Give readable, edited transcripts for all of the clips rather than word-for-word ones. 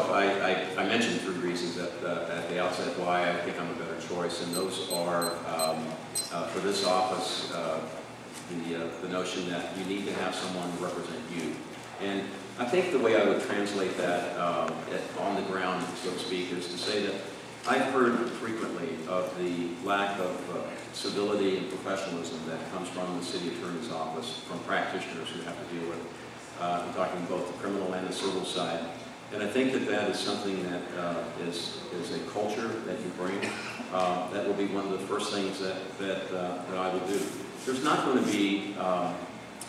off, I mentioned 3 reasons at the outset why I think I'm a better choice, and those are, for this office, the notion that you need to have someone represent you. And I think the way I would translate that on the ground, so to speak, is to say that I've heard frequently of the lack of civility and professionalism that comes from the city attorney's office, from practitioners who have to deal with it. I'm talking both the criminal and the civil side. And I think that that is something that is a culture that you bring. That will be one of the first things that I will do. There's not going to be,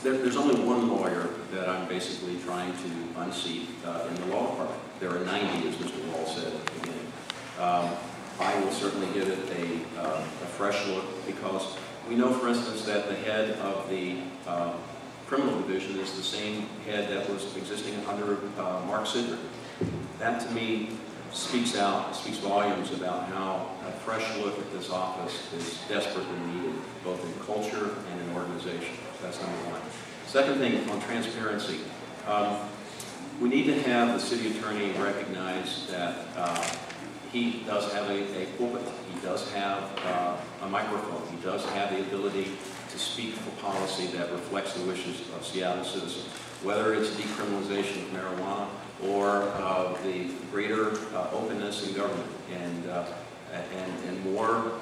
there's only one lawyer that I'm basically trying to unseat in the law department. There are 90, as Mr. Wall said at the beginning. I will certainly give it a fresh look, because we know, for instance, that the head of the criminal division is the same head that was existing under Mark Sidrick. That, to me, speaks volumes about how a fresh look at this office is desperately needed, both in culture and in organization. That's number one. Second thing, on transparency. We need to have the city attorney recognize that he does have a pulpit. He does have a microphone. He does have the ability to speak for policy that reflects the wishes of Seattle citizens, whether it's decriminalization of marijuana or the greater openness in government and more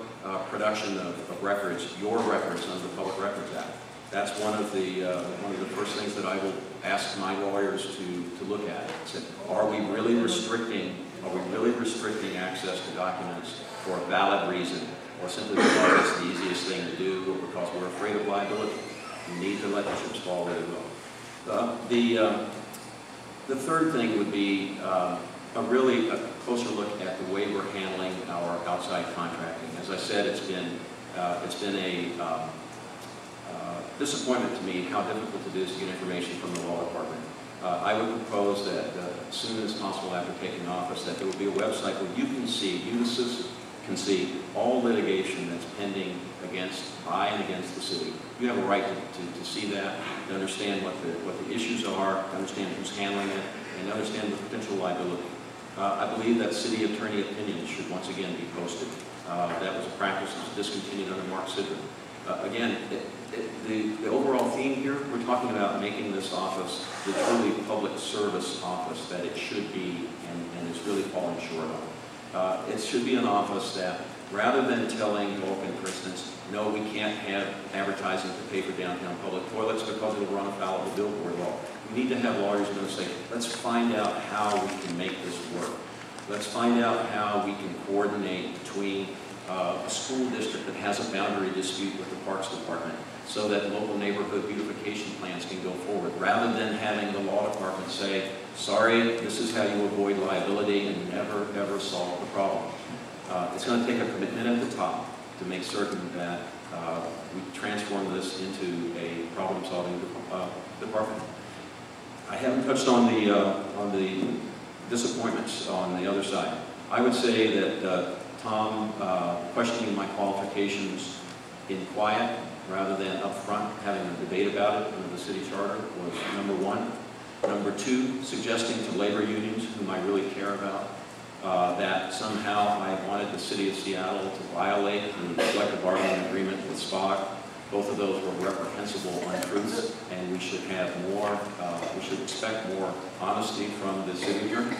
production of records, your records under the Public Records Act. That's one of the first things that I will ask my lawyers to look at. So, are we really restricting access to documents for a valid reason, or simply because it's the easiest thing to do, or because we're afraid of liability? We need to let the chips fall where they will. The third thing would be a closer look at the way we're handling our outside contracting. As I said, it's been a disappointment to me how difficult it is to get information from the law department. I would propose that as soon as possible after taking office, that there will be a website where you can see, you the citizen can see all litigation that's pending by and against the city. You have a right to see that, to understand what the issues are, to understand who's handling it, and understand the potential liability. I believe that city attorney opinions should once again be posted. That was a practice that was discontinued under Mark Sidrick. Again, the overall theme here, we're talking about making this office the truly public service office that it should be, and it's really falling short of. It should be an office that, rather than telling Vulcan, for instance, no, we can't have advertising to pay for downtown public toilets because it'll run afoul of the billboard law. We need to have lawyers who are going to say, let's find out how we can make this work. Let's find out how we can coordinate between a school district that has a boundary dispute with the Parks Department so that local neighborhood beautification plans can go forward, rather than having the law department say, sorry, this is how you avoid liability and never, ever solve the problem. It's going to take a commitment at the top to make certain that we transform this into a problem-solving department. I haven't touched on the disappointments on the other side. I would say that Tom questioning my qualifications in quiet rather than up front having a debate about it under the city charter was number one. Number two, suggesting to labor unions, whom I really care about, that somehow I wanted the city of Seattle to violate the collective bargaining agreement with SPOG. Both of those were reprehensible untruths, and we should have more, we should expect more honesty from the city attorney.